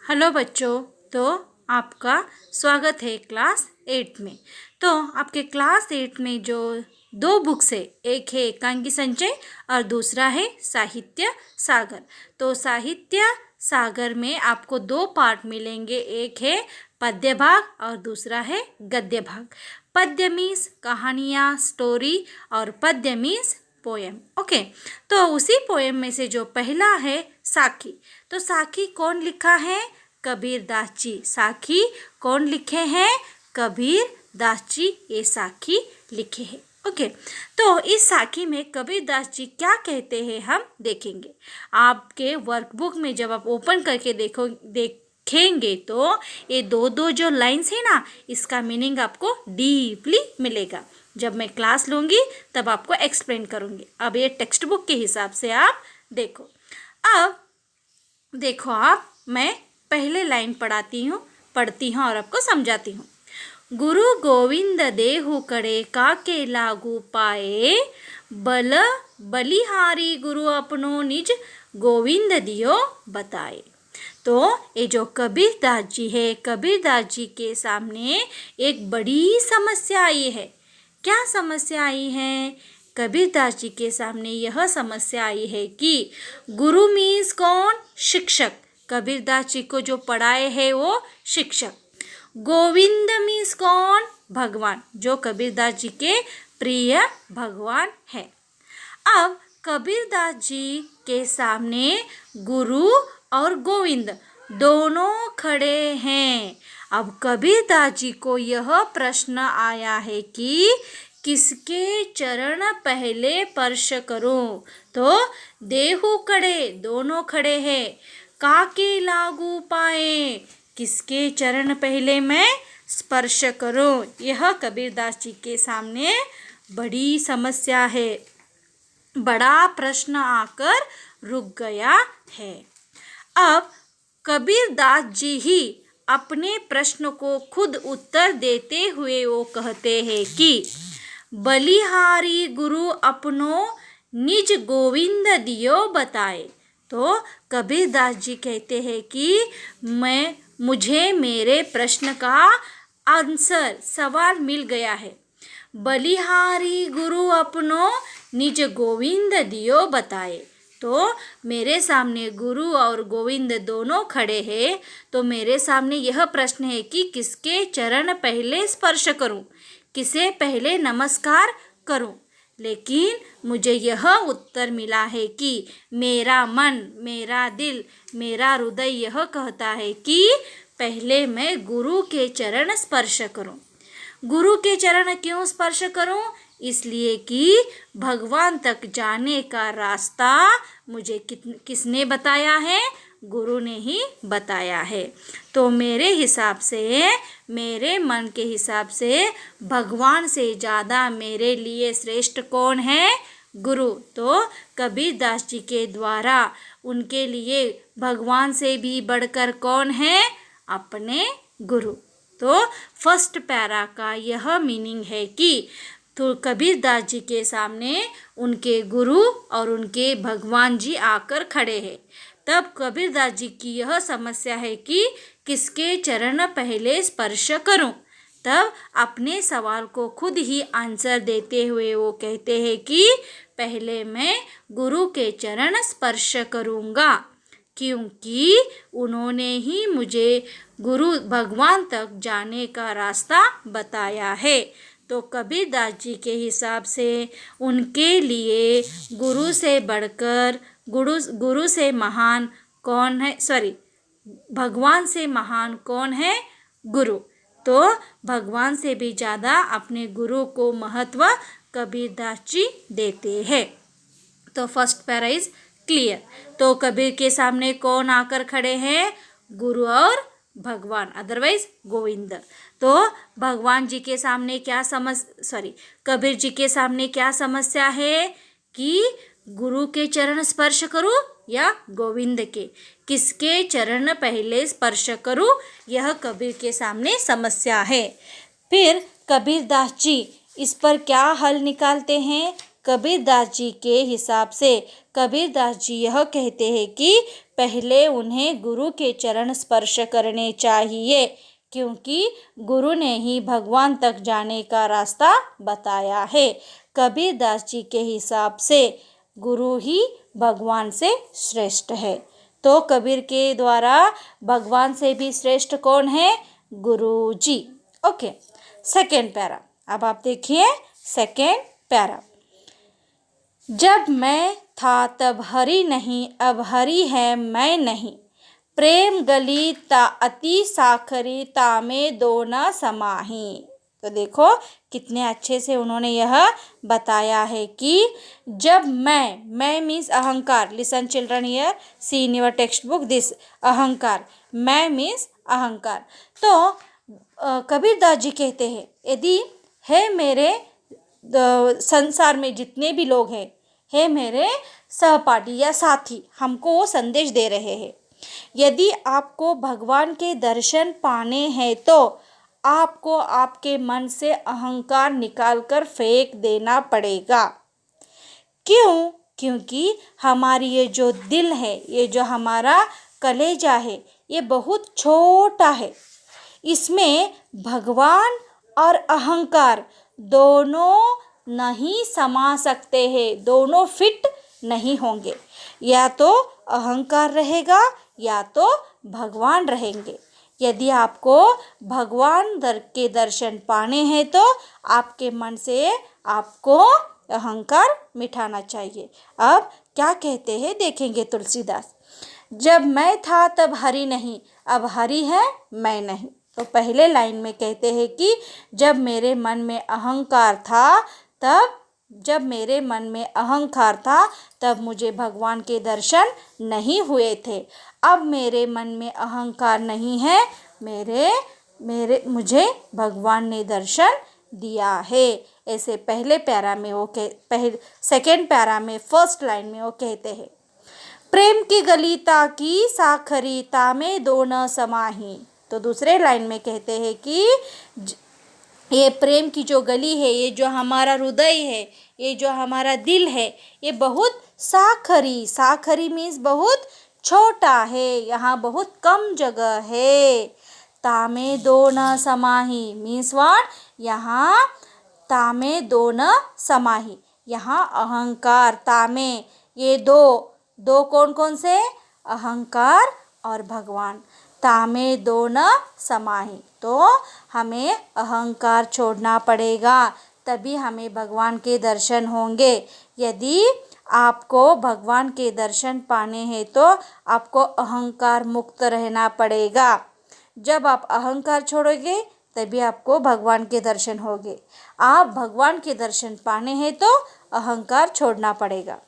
Hello बच्चों, तो आपका स्वागत है क्लास 8 में। तो आपके क्लास 8 में जो दो बुक्स है, एक है एकांकी संचय और दूसरा है साहित्य सागर। तो साहित्य सागर में आपको दो पार्ट मिलेंगे, एक है पद्य भाग और दूसरा है गद्य भाग। पद्य मीन्स कहानियाँ, स्टोरी, और पद्य मीन्स पोएम। ओके, तो उसी पोएम में से जो पहला है साखी, तो साखी कौन लिखा है? कबीर दास जी। साखी कौन लिखे हैं? कबीर दास जी ये साखी लिखे हैं। ओके, तो इस साखी में कबीर दास जी क्या कहते हैं हम देखेंगे। आपके वर्कबुक में जब आप ओपन करके देखेंगे तो ये दो जो लाइन्स है ना, इसका मीनिंग आपको डीपली मिलेगा। जब मैं क्लास लूँगी तब आपको एक्सप्लेन करूँगी। अब ये टेक्स्ट बुक के हिसाब से आप देखो। अब देखो, आप मैं पहले लाइन पढ़ती हूँ और आपको समझाती हूँ। गुरु गोविंद देहु कड़े काके लागू पाए, बल बलिहारी गुरु अपनो निज गोविंद दियो बताए। तो ये जो कबीर दास जी है, कबीर दास जी के सामने एक बड़ी समस्या आई है। क्या समस्या आई है? कबीर दास जी के सामने यह समस्या आई है कि गुरु मीन्स कौन? शिक्षक। कबीर दास जी को जो पढ़ाए है वो शिक्षक। गोविंद मीन्स कौन? भगवान, जो कबीर दास जी के प्रिय भगवान है। अब कबीर दास जी के सामने गुरु और गोविंद दोनों खड़े हैं। अब कबीर दास जी को यह प्रश्न आया है कि किसके चरण पहले स्पर्श करूं? तो देहु कड़े, दोनों खड़े हैं। काके लागू पाए, किसके चरण पहले मैं स्पर्श करूं? यह कबीर दास जी के सामने बड़ी समस्या है, बड़ा प्रश्न आकर रुक गया है। अब कबीर दास जी ही अपने प्रश्न को खुद उत्तर देते हुए वो कहते हैं कि बलिहारी गुरु अपनो निज गोविंद दियो बताए। तो कबीर दास जी कहते हैं कि मुझे मेरे प्रश्न का आंसर, सवाल मिल गया है। बलिहारी गुरु अपनो निज गोविंद दियो बताए। तो मेरे सामने गुरु और गोविंद दोनों खड़े हैं, तो मेरे सामने यह प्रश्न है कि किसके चरण पहले स्पर्श करूं, किसे पहले नमस्कार करूं। लेकिन मुझे यह उत्तर मिला है कि मेरा मन, मेरा दिल, मेरा हृदय यह कहता है कि पहले मैं गुरु के चरण स्पर्श करूं। गुरु के चरण क्यों स्पर्श करूं? इसलिए कि भगवान तक जाने का रास्ता मुझे किसने बताया है? गुरु ने ही बताया है। तो मेरे हिसाब से, मेरे मन के हिसाब से भगवान से ज़्यादा मेरे लिए श्रेष्ठ कौन है? गुरु। तो कबीर दास जी के द्वारा उनके लिए भगवान से भी बढ़कर कौन है? अपने गुरु। तो फर्स्ट पैरा का यह मीनिंग है कि तो कबीर दास जी के सामने उनके गुरु और उनके भगवान जी आकर खड़े हैं। तब कबीर दास जी की यह समस्या है कि किसके चरण पहले स्पर्श करूं। तब अपने सवाल को खुद ही आंसर देते हुए वो कहते हैं कि पहले मैं गुरु के चरण स्पर्श करूंगा, क्योंकि उन्होंने ही मुझे गुरु भगवान तक जाने का रास्ता बताया है। तो कबीर दास जी के हिसाब से उनके लिए गुरु से बढ़कर, गुरु से महान कौन है? भगवान से महान कौन है? गुरु। तो भगवान से भी ज़्यादा अपने गुरु को महत्व कबीर दास जी देते हैं। तो फर्स्ट पैरा इज क्लियर। तो कबीर के सामने कौन आकर खड़े हैं? गुरु और भगवान, अदरवाइज गोविंद। तो भगवान जी के सामने क्या कबीर जी के सामने क्या समस्या है कि गुरु के चरण स्पर्श करूं या गोविंद के, किसके चरण पहले स्पर्श करूं, यह कबीर के सामने समस्या है। फिर कबीर दास जी इस पर क्या हल निकालते हैं? कबीर दास जी के हिसाब से कबीर दास जी यह कहते हैं कि पहले उन्हें गुरु के चरण स्पर्श करने चाहिए, क्योंकि गुरु ने ही भगवान तक जाने का रास्ता बताया है। कबीरदास जी के हिसाब से गुरु ही भगवान से श्रेष्ठ है। तो कबीर के द्वारा भगवान से भी श्रेष्ठ कौन है? गुरु जी। Okay, second para. अब आप देखिए सेकेंड पैरा। जब मैं था तब हरि नहीं, अब हरि है मैं नहीं। प्रेम गली ता अति साखरी, तामे दो न समाही। तो देखो कितने अच्छे से उन्होंने यह बताया है कि जब मैं मीन्स अहंकार। Listen children here, see in your textbook this अहंकार। मैं मीन्स अहंकार। तो कबीरदास जी कहते हैं, यदि है मेरे संसार में जितने भी लोग हैं, है मेरे सहपाठी या साथी, हमको वो संदेश दे रहे हैं, यदि आपको भगवान के दर्शन पाने हैं तो आपको आपके मन से अहंकार निकालकर फेंक देना पड़ेगा। क्यों? क्योंकि हमारी ये जो दिल है, ये जो हमारा कलेजा है, ये बहुत छोटा है। इसमें भगवान और अहंकार दोनों नहीं समा सकते हैं, दोनों फिट नहीं होंगे। या तो अहंकार रहेगा या तो भगवान रहेंगे। यदि आपको भगवान के दर्शन पाने हैं तो आपके मन से आपको अहंकार मिटाना चाहिए। अब क्या कहते हैं देखेंगे तुलसीदास। जब मैं था तब हरि नहीं, अब हरि है मैं नहीं। तो पहले लाइन में कहते हैं कि जब मेरे मन में अहंकार था तब मुझे भगवान के दर्शन नहीं हुए थे। अब मेरे मन में अहंकार नहीं है, मुझे भगवान ने दर्शन दिया है। ऐसे पहले पैरा में सेकेंड पैरा में फर्स्ट लाइन में वो कहते हैं, प्रेम की गली ताकी साखरी, तामे दो न समाही। तो दूसरे लाइन में कहते हैं कि ये प्रेम की जो गली है, ये जो हमारा हृदय है, ये जो हमारा दिल है, ये बहुत साखरी मीन्स बहुत छोटा है, यहाँ बहुत कम जगह है। तामे दो न समाही मीन्स व्हाट? यहाँ तामे दो न समाही, यहाँ अहंकार तामे, ये दो कौन कौन से? अहंकार और भगवान। तामे दो न समाही, तो हमें अहंकार छोड़ना पड़ेगा, तभी हमें भगवान के दर्शन होंगे। यदि आपको भगवान के दर्शन पाने हैं तो आपको अहंकार मुक्त रहना पड़ेगा। जब आप अहंकार छोड़ोगे तभी आपको भगवान के दर्शन होंगे। आप भगवान के दर्शन पाने हैं तो अहंकार छोड़ना पड़ेगा।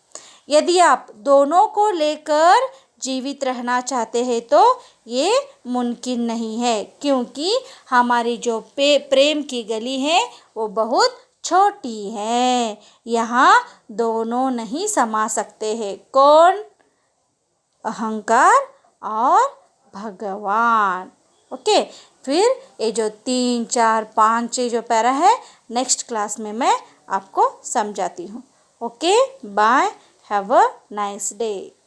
यदि आप दोनों को लेकर जीवित रहना चाहते हैं तो ये मुमकिन नहीं है, क्योंकि हमारी जो प्रेम की गली है वो बहुत छोटी है, यहाँ दोनों नहीं समा सकते हैं। कौन? अहंकार और भगवान। ओके, फिर ये जो 3, 4, 5 जो पैरा है नेक्स्ट क्लास में मैं आपको समझाती हूँ। Okay, bye, have a nice day.